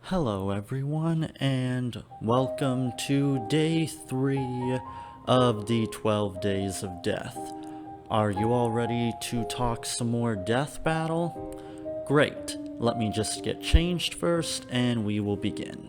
Hello everyone, and welcome to day 3 of the 12 Days of Death. Are you all ready to talk some more death battle? Great, let me just get changed first and we will begin.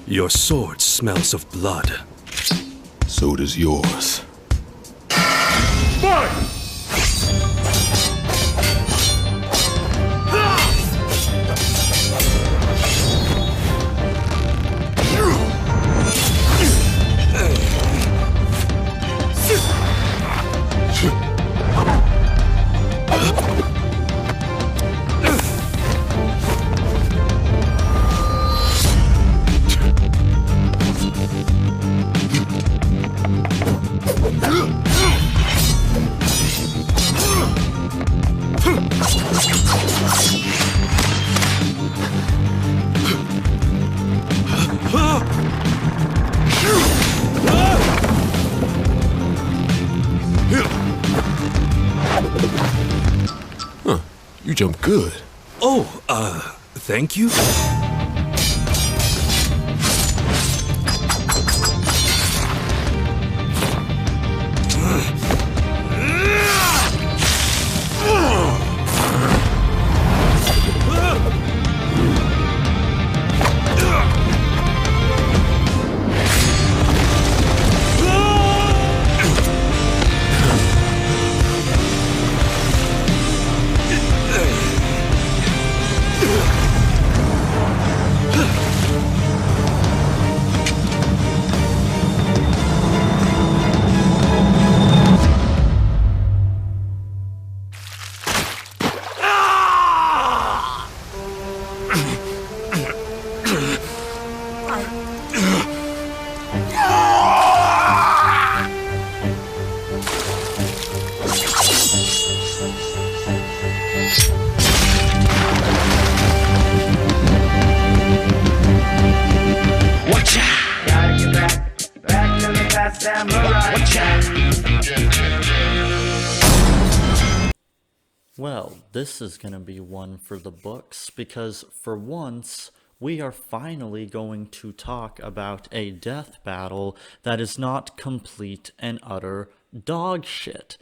Your sword smells of blood. So does yours. Fight! Huh, you jump good. Oh, thank you? Well, this is going to be one for the books, because for once, we are finally going to talk about a death battle that is not complete and utter dog shit.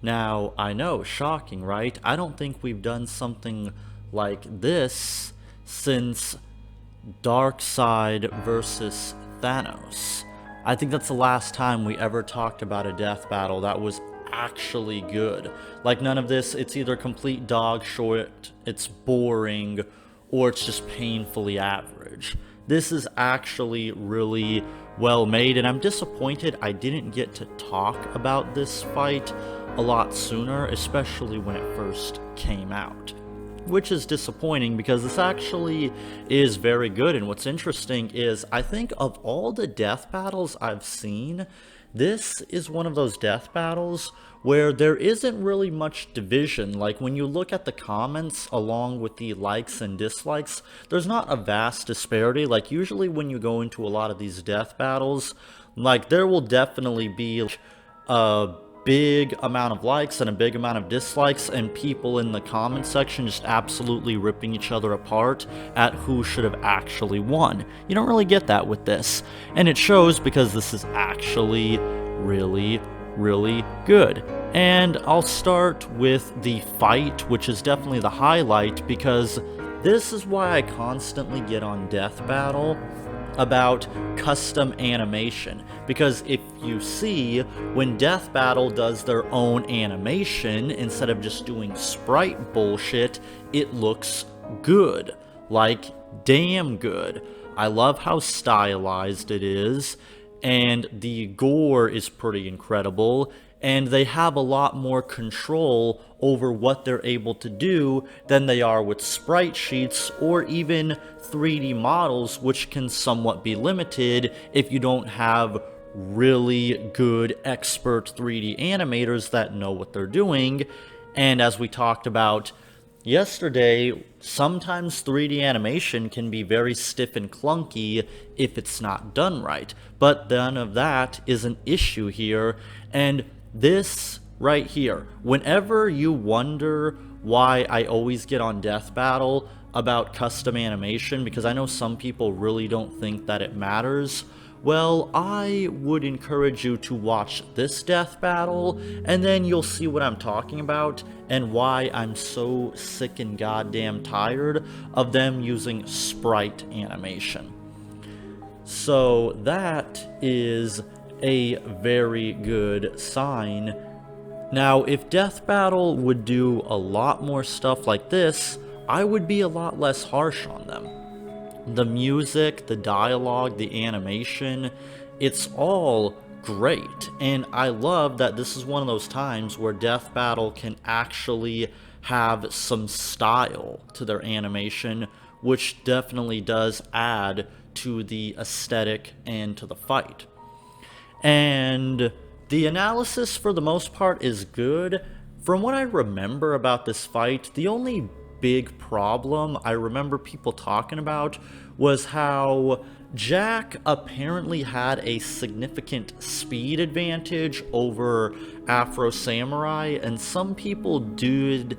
Now, I know, shocking, right? I don't think we've done something like this since Darkseid versus Thanos. I think that's the last time we ever talked about a death battle that was actually good. Like, none of this, it's either complete dog shit, it's boring, or it's just painfully average. This is actually really well made, and I'm disappointed I didn't get to talk about this fight a lot sooner, especially when it first came out. Which is disappointing, because this actually is very good, and what's interesting is, I think of all the death battles I've seen, this is one of those death battles where there isn't really much division. Like, when you look at the comments along with the likes and dislikes, there's not a vast disparity. Like, usually when you go into a lot of these death battles, like, there will definitely be a big amount of likes and a big amount of dislikes, and people in the comment section just absolutely ripping each other apart at who should have actually won. You don't really get that with this, and it shows because this is actually really good. And I'll start with the fight, which is definitely the highlight, because this is why I constantly get on Death Battle about custom animation, because if you see, when Death Battle does their own animation instead of just doing sprite bullshit, it looks good, like damn good. I love how stylized it is, and the gore is pretty incredible, and they have a lot more control over what they're able to do than they are with sprite sheets or even 3D models, which can somewhat be limited if you don't have really good expert 3D animators that know what they're doing. And as we talked about yesterday, sometimes 3D animation can be very stiff and clunky if it's not done right. But none of that is an issue here. And this right here, whenever you wonder why I always get on Death Battle about custom animation, because I know some people really don't think that it matters, well, I would encourage you to watch this Death Battle, and then you'll see what I'm talking about and why I'm so sick and goddamn tired of them using sprite animation. So that is a very good sign. Now, if Death Battle would do a lot more stuff like this, I would be a lot less harsh on them. The music, the dialogue, the animation, it's all great. And I love that this is one of those times where Death Battle can actually have some style to their animation, which definitely does add to the aesthetic and to the fight. And the analysis for the most part is good. From what I remember about this fight, the only big problem I remember people talking about was how Jack apparently had a significant speed advantage over Afro Samurai, and some people did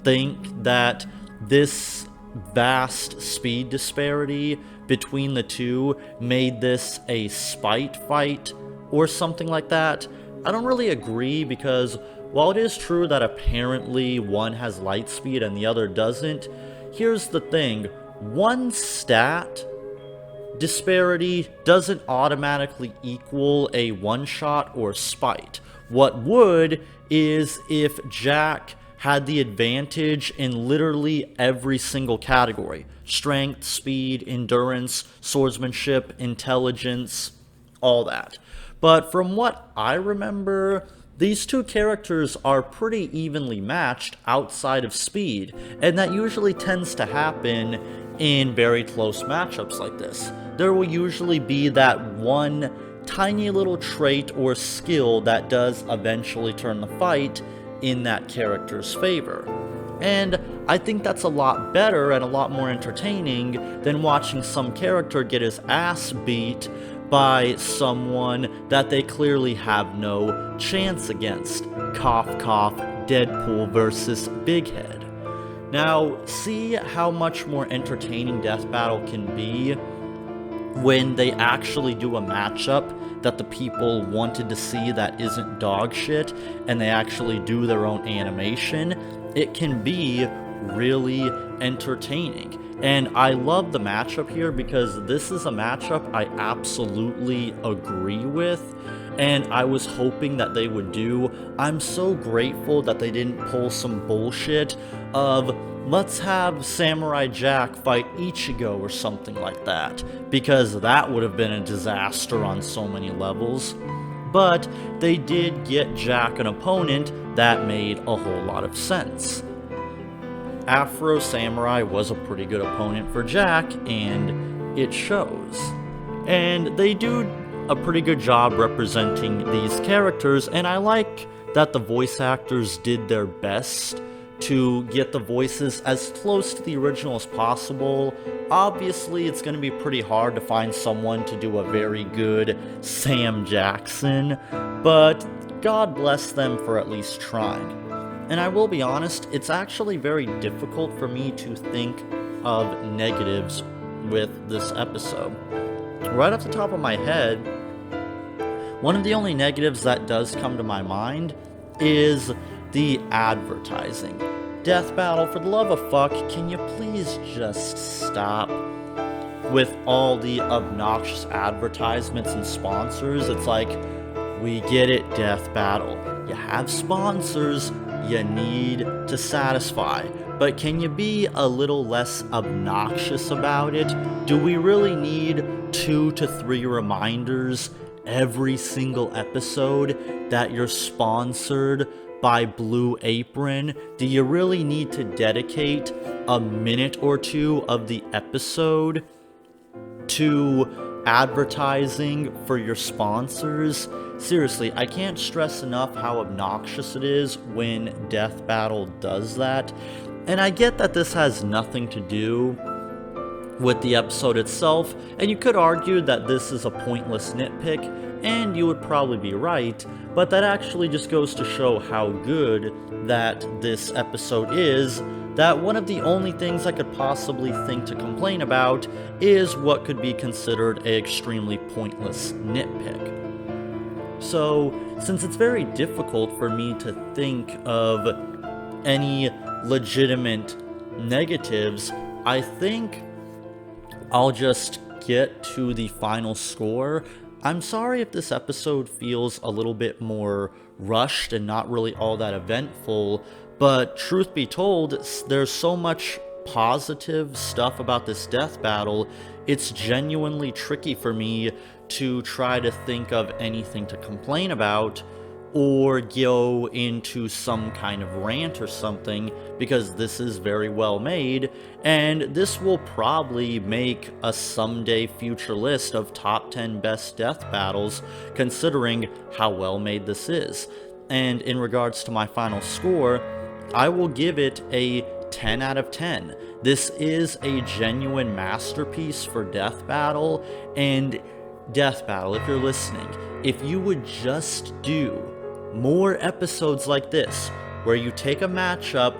think that this vast speed disparity between the two made this a spite fight or something like that. I don't really agree, because while it is true that apparently one has light speed and the other doesn't, here's the thing. One stat disparity doesn't automatically equal a one-shot or spite. What would is if Jack had the advantage in literally every single category. Strength, speed, endurance, swordsmanship, intelligence, all that. But from what I remember, these two characters are pretty evenly matched outside of speed, and that usually tends to happen in very close matchups like this. There will usually be that one tiny little trait or skill that does eventually turn the fight in that character's favor. And I think that's a lot better and a lot more entertaining than watching some character get his ass beat by someone that they clearly have no chance against. Cough cough, Deadpool versus Big Head. Now, see how much more entertaining Death Battle can be when they actually do a matchup that the people wanted to see that isn't dog shit, and they actually do their own animation. It can be really entertaining. And I love the matchup here because this is a matchup I absolutely agree with, and I was hoping that they would do. I'm so grateful that they didn't pull some bullshit of, let's have Samurai Jack fight Ichigo or something like that, because that would have been a disaster on so many levels. But they did get Jack an opponent that made a whole lot of sense. Afro Samurai was a pretty good opponent for Jack, and it shows. And they do a pretty good job representing these characters, and I like that the voice actors did their best to get the voices as close to the original as possible. Obviously, it's going to be pretty hard to find someone to do a very good Sam Jackson, but God bless them for at least trying. And I will be honest, it's actually very difficult for me to think of negatives with this episode. Right off the top of my head, one of the only negatives that does come to my mind is the advertising. Death Battle, for the love of fuck, can you please just stop with all the obnoxious advertisements and sponsors? It's like, we get it, Death Battle. You have sponsors you need to satisfy, but can you be a little less obnoxious about it? Do we really need 2 to 3 reminders every single episode that you're sponsored by Blue Apron? Do you really need to dedicate a minute or two of the episode to advertising for your sponsors? Seriously, I can't stress enough how obnoxious it is when Death Battle does that. And I get that this has nothing to do with the episode itself, and you could argue that this is a pointless nitpick, and you would probably be right, but that actually just goes to show how good that this episode is, that one of the only things I could possibly think to complain about is what could be considered an extremely pointless nitpick. So, since it's very difficult for me to think of any legitimate negatives, I think I'll just get to the final score. I'm sorry if this episode feels a little bit more rushed and not really all that eventful, but truth be told, there's so much positive stuff about this death battle, it's genuinely tricky for me to try to think of anything to complain about or go into some kind of rant or something, because this is very well made, and this will probably make a someday future list of top 10 best death battles, considering how well made this is. And in regards to my final score, I will give it a 10 out of 10. This is a genuine masterpiece for Death Battle, and Death Battle, if you're listening, if you would just do more episodes like this, where you take a matchup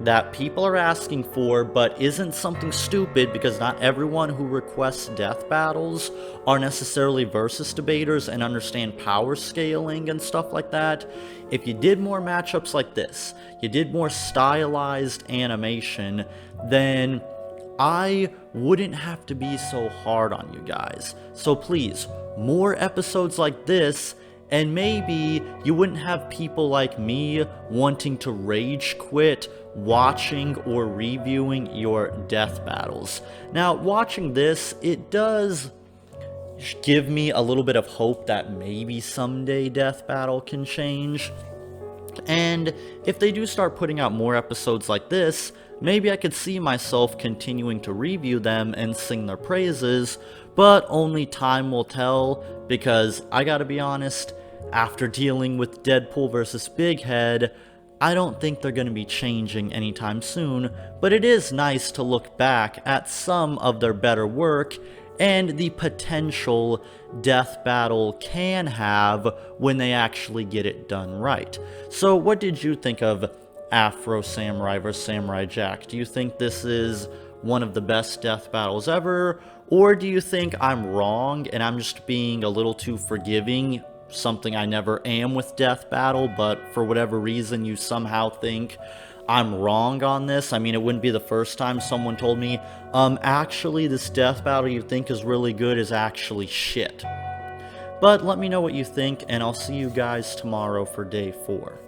that people are asking for but isn't something stupid, because not everyone who requests death battles are necessarily versus debaters and understand power scaling and stuff like that. If you did more matchups like this, you did more stylized animation, then I wouldn't have to be so hard on you guys. So please, more episodes like this, and maybe you wouldn't have people like me wanting to rage quit watching or reviewing your death battles. Now, watching this, it does give me a little bit of hope that maybe someday Death Battle can change. And if they do start putting out more episodes like this, maybe I could see myself continuing to review them and sing their praises, but only time will tell, because I gotta be honest, after dealing with Deadpool vs. Big Head, I don't think they're going to be changing anytime soon, but it is nice to look back at some of their better work and the potential Death Battle can have when they actually get it done right. So what did you think of Afro Samurai vs. Samurai Jack? Do you think this is one of the best death battles ever, or do you think I'm wrong and I'm just being a little too forgiving, something I never am with Death Battle, but for whatever reason you somehow think I'm wrong on this? I mean, it wouldn't be the first time someone told me, actually this Death Battle you think is really good is actually shit. But let me know what you think, and I'll see you guys tomorrow for day 4.